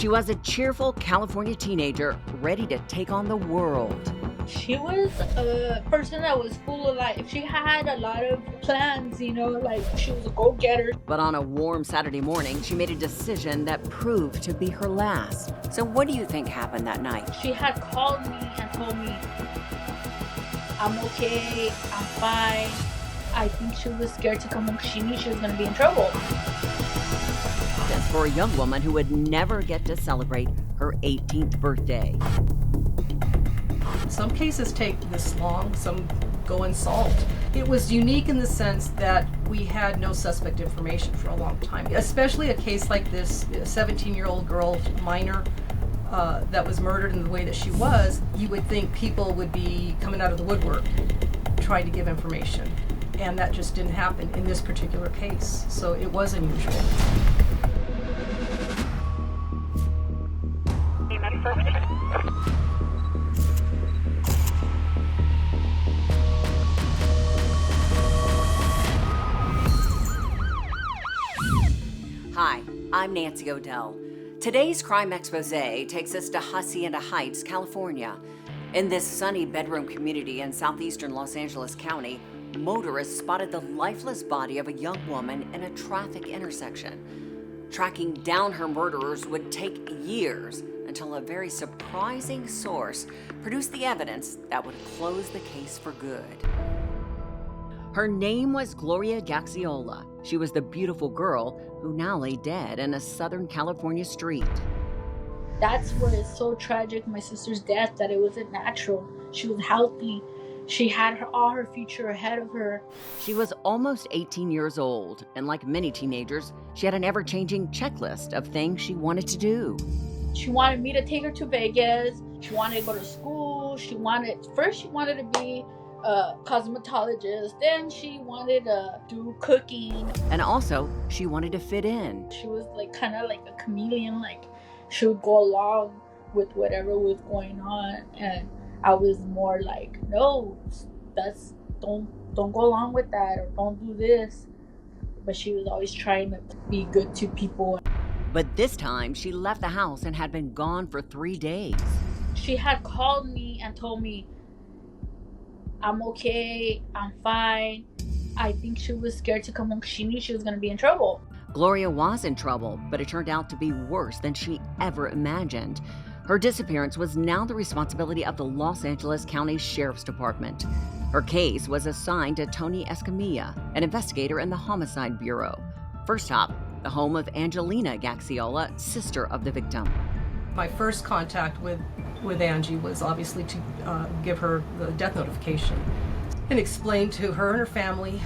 She was a cheerful California teenager ready to take on the world. She was a person that was full of life. She had a lot of plans, like she was a go-getter. But on a warm Saturday morning, she made a decision that proved to be her last. So what do you think happened that night? She had called me and told me, I'm okay, I'm fine. I think she was scared to come home because she knew she was going to be in trouble. That's for a young woman who would never get to celebrate her 18th birthday. Some cases take this long, some go unsolved. It was unique in the sense that we had no suspect information for a long time, especially a case like this, a 17-year-old girl, minor, that was murdered in the way that she was. You would think people would be coming out of the woodwork trying to give information, and that just didn't happen in this particular case, so it was unusual. Hi, I'm Nancy O'Dell. Today's Crime Exposé takes us to Hacienda Heights, California. In this sunny bedroom community in southeastern Los Angeles County, motorists spotted the lifeless body of a young woman in a traffic intersection. Tracking down her murderers would take years until a very surprising source produced the evidence that would close the case for good. Her name was Gloria Gaxiola. She was the beautiful girl who now lay dead in a Southern California street. That's what is so tragic, my sister's death, that it wasn't natural. She was healthy. She had all her future ahead of her. She was almost 18 years old, and like many teenagers, she had an ever-changing checklist of things she wanted to do. She wanted me to take her to Vegas. She wanted to go to school. First she wanted to be a cosmetologist. Then she wanted to do cooking. And also, she wanted to fit in. She was kind of like a chameleon. She would go along with whatever was going on. And I was more like, no, don't go along with that, or don't do this. But she was always trying to be good to people. But this time, she left the house and had been gone for 3 days. She had called me and told me, I'm okay, I'm fine. I think she was scared to come home because she knew she was going to be in trouble. Gloria was in trouble, but it turned out to be worse than she ever imagined. Her disappearance was now the responsibility of the Los Angeles County Sheriff's Department. Her case was assigned to Tony Escamilla, an investigator in the Homicide Bureau. First stop, the home of Angelina Gaxiola, sister of the victim. My first contact with Angie was obviously to give her the death notification and explain to her and her family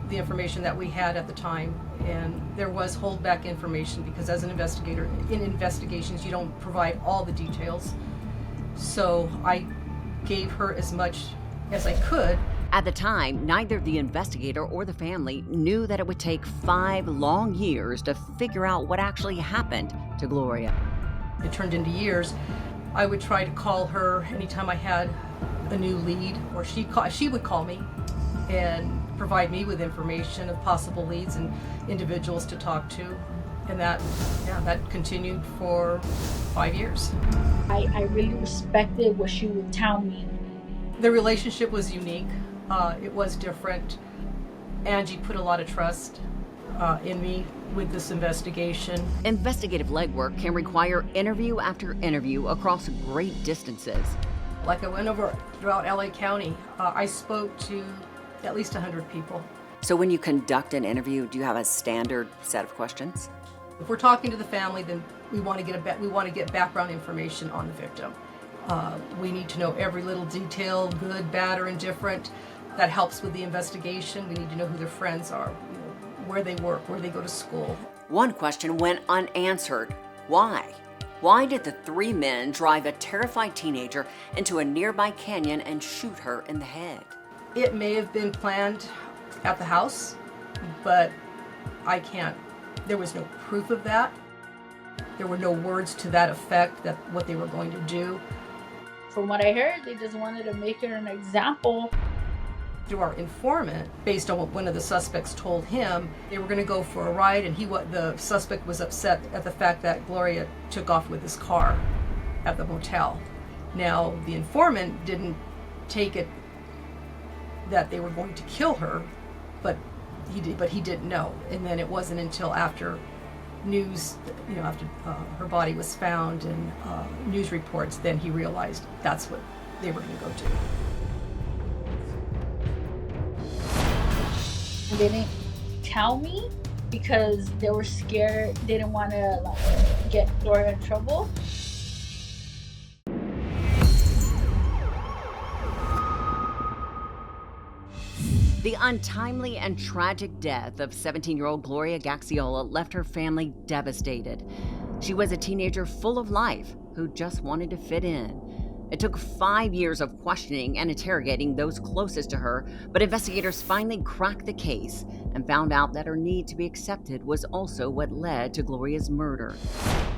the information that we had at the time. And there was holdback information because as an investigator, in investigations, you don't provide all the details. So I gave her as much as I could. At the time, neither the investigator or the family knew that it would take 5 long years to figure out what actually happened to Gloria. It turned into years. I would try to call her anytime I had a new lead, or she would call me and provide me with information of possible leads and individuals to talk to. And that continued for 5 years. I really respected what she would tell me. The relationship was unique. It was different. Angie put a lot of trust in me with this investigation. Investigative legwork can require interview after interview across great distances. Like I went over throughout LA County, I spoke to at least 100 people. So when you conduct an interview, do you have a standard set of questions? If we're talking to the family, then we want to get background information on the victim. We need to know every little detail, good, bad, or indifferent. That helps with the investigation. We need to know who their friends are, where they work, where they go to school. One question went unanswered. Why? Why did the 3 men drive a terrified teenager into a nearby canyon and shoot her in the head? It may have been planned at the house, but there was no proof of that. There were no words to that effect, that what they were going to do. From what I heard, they just wanted to make her an example. Through our informant, based on what one of the suspects told him, they were going to go for a ride, and the suspect was upset at the fact that Gloria took off with his car at the motel. Now, the informant didn't take it that they were going to kill her, but he didn't know. And then it wasn't until after news, after her body was found and news reports, then he realized that's what they were going to go do. They didn't tell me because they were scared. They didn't want to get Gloria in trouble. The untimely and tragic death of 17-year-old Gloria Gaxiola left her family devastated. She was a teenager full of life who just wanted to fit in. It took 5 years of questioning and interrogating those closest to her, but investigators finally cracked the case and found out that her need to be accepted was also what led to Gloria's murder.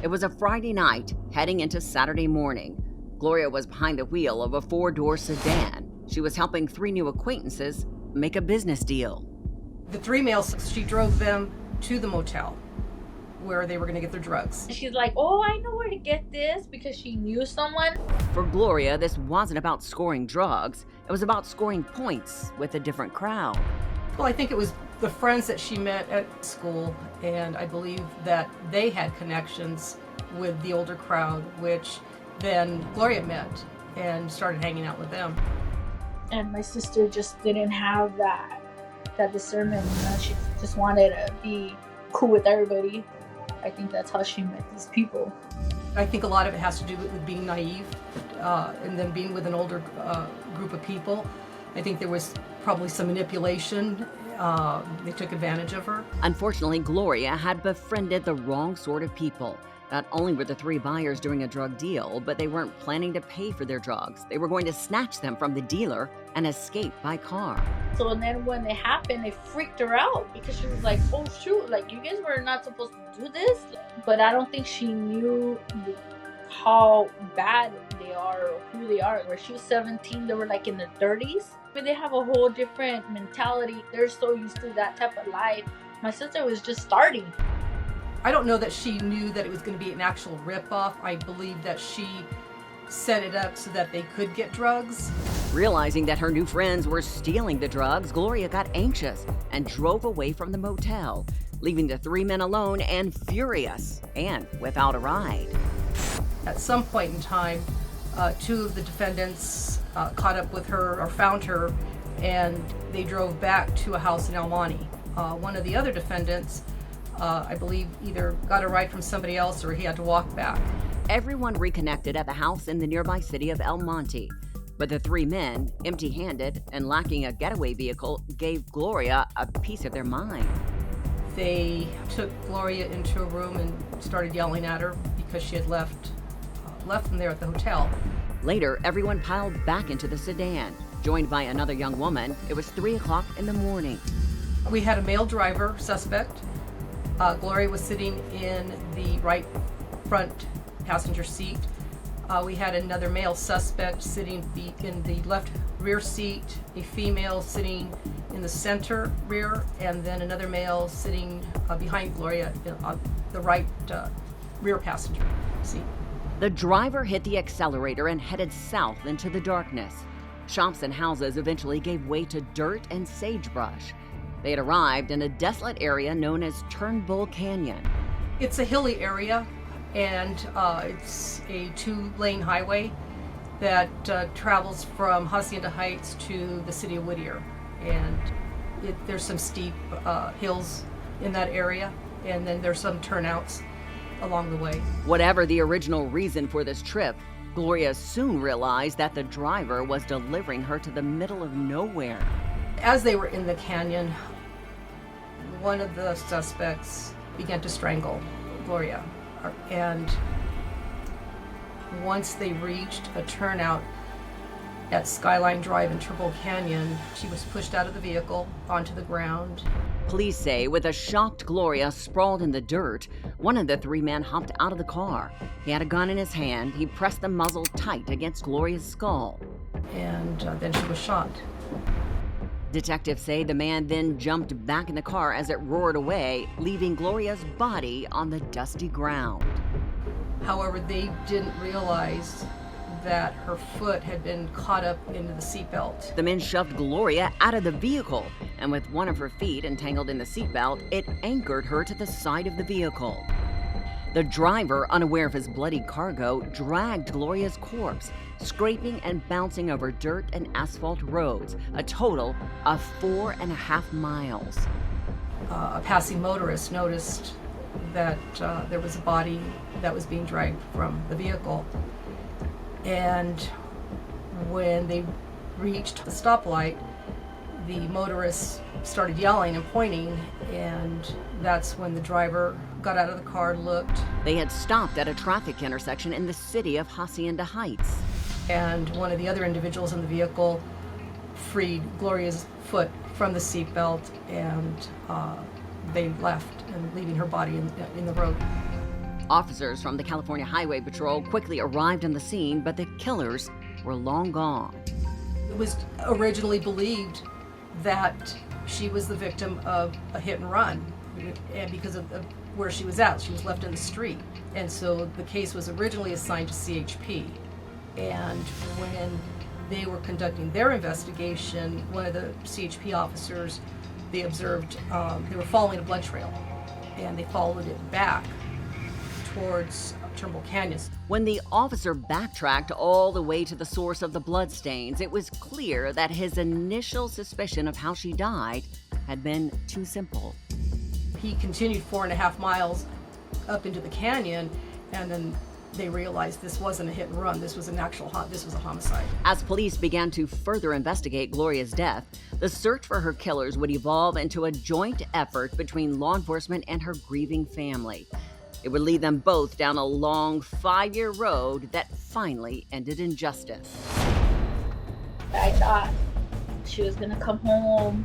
It was a Friday night, heading into Saturday morning. Gloria was behind the wheel of a 4-door sedan. She was helping 3 new acquaintances make a business deal. The 3 males, she drove them to the motel where they were going to get their drugs. She's like, oh, I know where to get this, because she knew someone. For Gloria, this wasn't about scoring drugs. It was about scoring points with a different crowd. Well, I think it was the friends that she met at school, and I believe that they had connections with the older crowd, which then Gloria met and started hanging out with them. And my sister just didn't have that discernment. She just wanted to be cool with everybody. I think that's how she met these people. I think a lot of it has to do with being naive and then being with an older group of people. I think there was probably some manipulation. They took advantage of her. Unfortunately, Gloria had befriended the wrong sort of people. Not only were the 3 buyers doing a drug deal, but they weren't planning to pay for their drugs. They were going to snatch them from the dealer and escape by car. So then when it happened, it freaked her out because she was like, oh shoot, like you guys were not supposed to do this. But I don't think she knew how bad they are or who they are. Where she was 17, they were like in their 30s. I mean, they have a whole different mentality. They're so used to that type of life. My sister was just starting. I don't know that she knew that it was going to be an actual ripoff. I believe that she set it up so that they could get drugs. Realizing that her new friends were stealing the drugs, Gloria got anxious and drove away from the motel, leaving the 3 men alone and furious and without a ride. At some point in time, 2 of the defendants caught up with her or found her, and they drove back to a house in El Monte. One of the other defendants, I believe, either got a ride from somebody else or he had to walk back. Everyone reconnected at the house in the nearby city of El Monte, but the 3 men, empty-handed and lacking a getaway vehicle, gave Gloria a piece of their mind. They took Gloria into a room and started yelling at her because she had left them there at the hotel. Later, everyone piled back into the sedan. Joined by another young woman, it was 3 o'clock in the morning. We had a male driver suspect. Gloria was sitting in the right front passenger seat. We had another male suspect sitting in the left rear seat, a female sitting in the center rear, and then another male sitting behind Gloria on the right rear passenger seat. The driver hit the accelerator and headed south into the darkness. Shops and houses eventually gave way to dirt and sagebrush. They had arrived in a desolate area known as Turnbull Canyon. It's a hilly area, and it's a 2-lane highway that travels from Hacienda Heights to the city of Whittier. And there's some steep hills in that area, and then there's some turnouts along the way. Whatever the original reason for this trip, Gloria soon realized that the driver was delivering her to the middle of nowhere. As they were in the canyon, one of the suspects began to strangle Gloria. And once they reached a turnout at Skyline Drive in Turnbull Canyon, she was pushed out of the vehicle onto the ground. Police say with a shocked Gloria sprawled in the dirt, one of the 3 men hopped out of the car. He had a gun in his hand. He pressed the muzzle tight against Gloria's skull. And then she was shot. Detectives say the man then jumped back in the car as it roared away, leaving Gloria's body on the dusty ground. However, they didn't realize that her foot had been caught up into the seatbelt. The men shoved Gloria out of the vehicle, and with one of her feet entangled in the seatbelt, it anchored her to the side of the vehicle. The driver, unaware of his bloody cargo, dragged Gloria's corpse, scraping and bouncing over dirt and asphalt roads, a total of 4.5 miles. A passing motorist noticed that there was a body that was being dragged from the vehicle. And when they reached the stoplight, the motorist started yelling and pointing, and that's when the driver got out of the car, looked. They had stopped at a traffic intersection in the city of Hacienda Heights. And one of the other individuals in the vehicle freed Gloria's foot from the seatbelt, and they left, and leaving her body in the road. Officers from the California Highway Patrol quickly arrived on the scene, but the killers were long gone. It was originally believed that she was the victim of a hit and run, and because of where she was at, she was left in the street. And so the case was originally assigned to CHP. And when they were conducting their investigation, one of the CHP officers, they observed they were following a blood trail, and they followed it back towards Turnbull Canyon. When the officer backtracked all the way to the source of the bloodstains, it was clear that his initial suspicion of how she died had been too simple. He continued 4.5 miles up into the canyon, and then they realized this wasn't a hit and run. This was an this was a homicide. As police began to further investigate Gloria's death, the search for her killers would evolve into a joint effort between law enforcement and her grieving family. It would lead them both down a long 5-year road that finally ended in justice. I thought she was gonna come home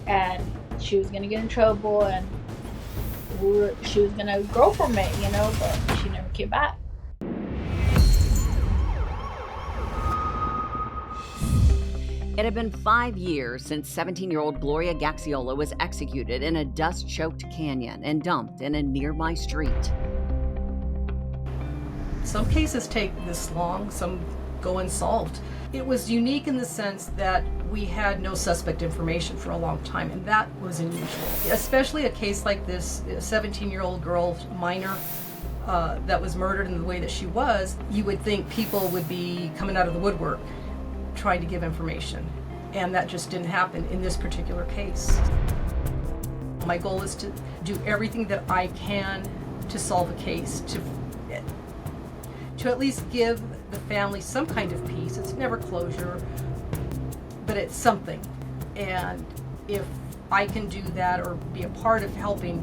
and she was gonna get in trouble and she was gonna grow from it, but she never came back. It had been 5 years since 17-year-old Gloria Gaxiola was executed in a dust-choked canyon and dumped in a nearby street. Some cases take this long, some go unsolved. It was unique in the sense that we had no suspect information for a long time, and that was unusual. Especially a case like this, a 17-year-old girl, minor, that was murdered in the way that she was, you would think people would be coming out of the woodwork trying to give information, and that just didn't happen in this particular case. My goal is to do everything that I can to solve a case, to at least give the family some kind of peace. It's never closure, but it's something. And if I can do that or be a part of helping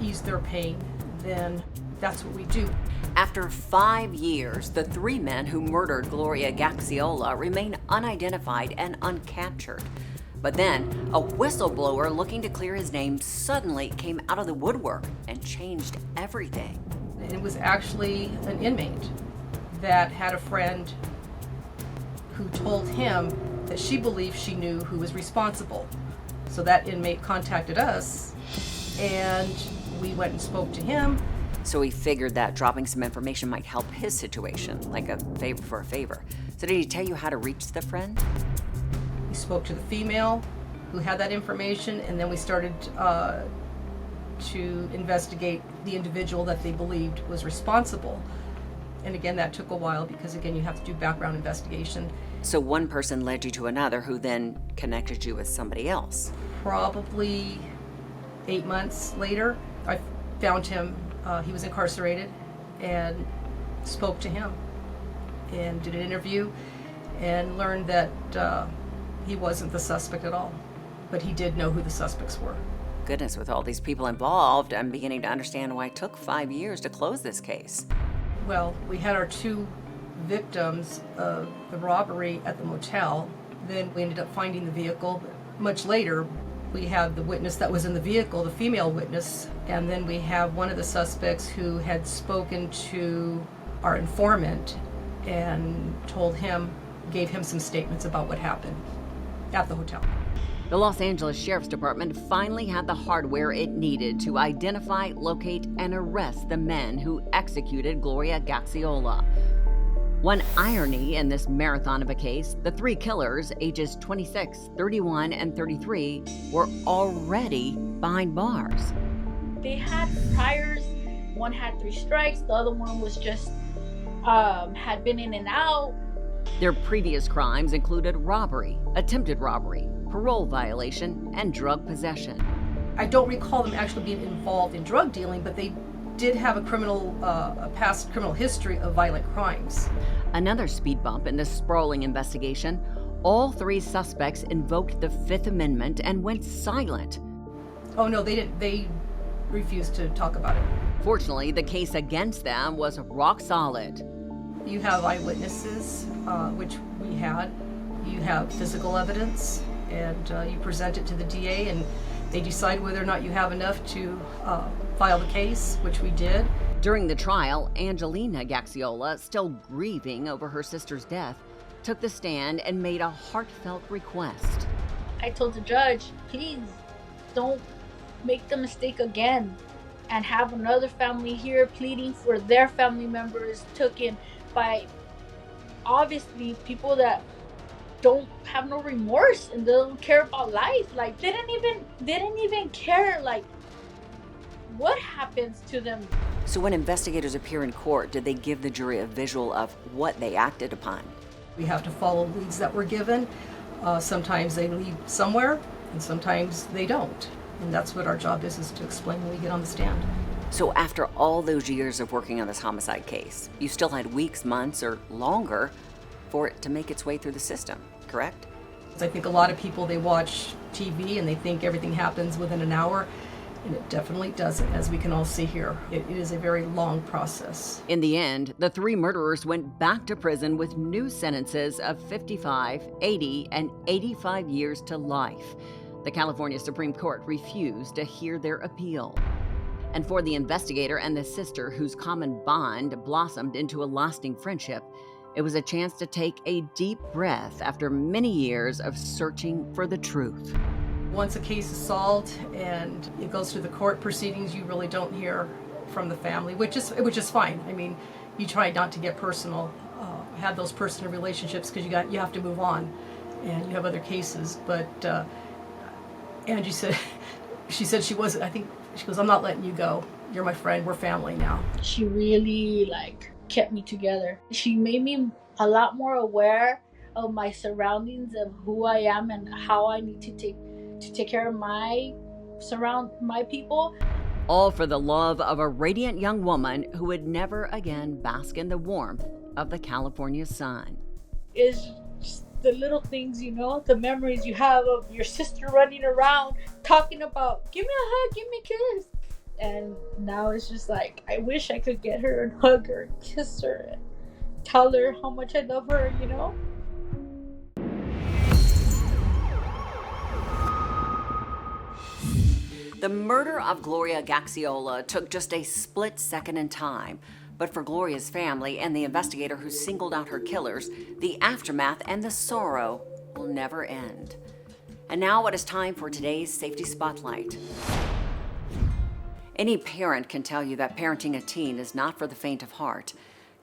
ease their pain, then that's what we do. After 5 years, the 3 men who murdered Gloria Gaxiola remain unidentified and uncaptured. But then, a whistleblower looking to clear his name suddenly came out of the woodwork and changed everything. And it was actually an inmate that had a friend who told him that she believed she knew who was responsible. So that inmate contacted us, and we went and spoke to him. So he figured that dropping some information might help his situation, like a favor for a favor. So did he tell you how to reach the friend? We spoke to the female who had that information, and then we started to investigate the individual that they believed was responsible. And again, that took a while because, again, you have to do background investigation. So one person led you to another who then connected you with somebody else. Probably 8 months later, I found him. He was incarcerated, and spoke to him and did an interview and learned that he wasn't the suspect at all, but he did know who the suspects were. Goodness, with all these people involved, I'm beginning to understand why it took 5 years to close this case. Well, we had our 2 victims of the robbery at the motel. Then we ended up finding the vehicle. Much later, we had the witness that was in the vehicle, the female witness, and then we have one of the suspects who had spoken to our informant and gave him some statements about what happened. at the hotel. The Los Angeles Sheriff's Department finally had the hardware it needed to identify, locate, and arrest the men who executed Gloria Gaxiola. One irony in this marathon of a case, the three killers, ages 26, 31, and 33, were already behind bars. They had priors. One had 3 strikes. The other one was just had been in and out. Their previous crimes included robbery, attempted robbery, parole violation, and drug possession. I don't recall them actually being involved in drug dealing, but they did have a past criminal history of violent crimes. Another speed bump in this sprawling investigation, all 3 suspects invoked the Fifth Amendment and went silent. Oh no, they didn't. They refused to talk about it. Fortunately, the case against them was rock solid. You have eyewitnesses, which we had. You have physical evidence, and you present it to the DA, and they decide whether or not you have enough to file the case, which we did. During the trial, Angelina Gaxiola, still grieving over her sister's death, took the stand and made a heartfelt request. I told the judge, please don't make the mistake again and have another family here pleading for their family members taken by obviously people that don't have no remorse and don't care about life. Like they didn't even care like what happens to them. So when investigators appear in court, did they give the jury a visual of what they acted upon? We have to follow leads that were given. Sometimes they lead somewhere, and sometimes they don't. And that's what our job is to explain when we get on the stand. So after all those years of working on this homicide case, you still had weeks, months, or longer for it to make its way through the system, correct? I think a lot of people, they watch TV and they think everything happens within an hour, and it definitely doesn't, as we can all see here. It is a very long process. In the end, the 3 murderers went back to prison with new sentences of 55, 80, and 85 years to life. The California Supreme Court refused to hear their appeal. And for the investigator and the sister whose common bond blossomed into a lasting friendship, it was a chance to take a deep breath after many years of searching for the truth. Once a case is solved and it goes through the court proceedings, you really don't hear from the family, which is fine. I mean, you try not to get personal, have those personal relationships because you have to move on, and you have other cases. But Angie said, she wasn't. I think she goes, I'm not letting you go. You're my friend. We're family now. She really kept me together. She made me a lot more aware of my surroundings, of who I am and how I need to take care of my people. All for the love of a radiant young woman who would never again bask in the warmth of the California sun. It's just the little things, the memories you have of your sister running around talking about, give me a hug, give me a kiss. And now it's just I wish I could get her and hug her and kiss her and tell her how much I love her, The murder of Gloria Gaxiola took just a split second in time, but for Gloria's family and the investigator who singled out her killers, the aftermath and the sorrow will never end. And now it is time for today's Safety Spotlight. Any parent can tell you that parenting a teen is not for the faint of heart.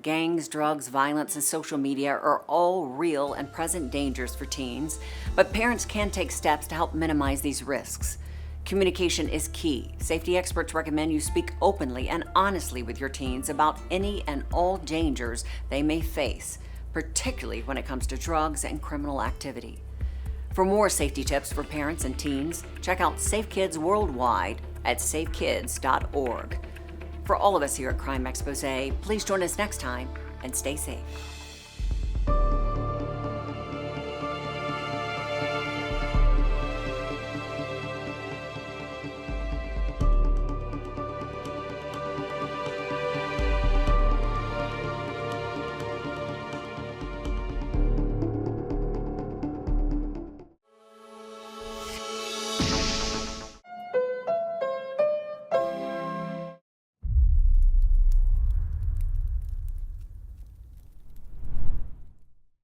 Gangs, drugs, violence, and social media are all real and present dangers for teens, but parents can take steps to help minimize these risks. Communication is key. Safety experts recommend you speak openly and honestly with your teens about any and all dangers they may face, particularly when it comes to drugs and criminal activity. For more safety tips for parents and teens, check out Safe Kids Worldwide at safekids.org. For all of us here at Crime Exposé, please join us next time and stay safe.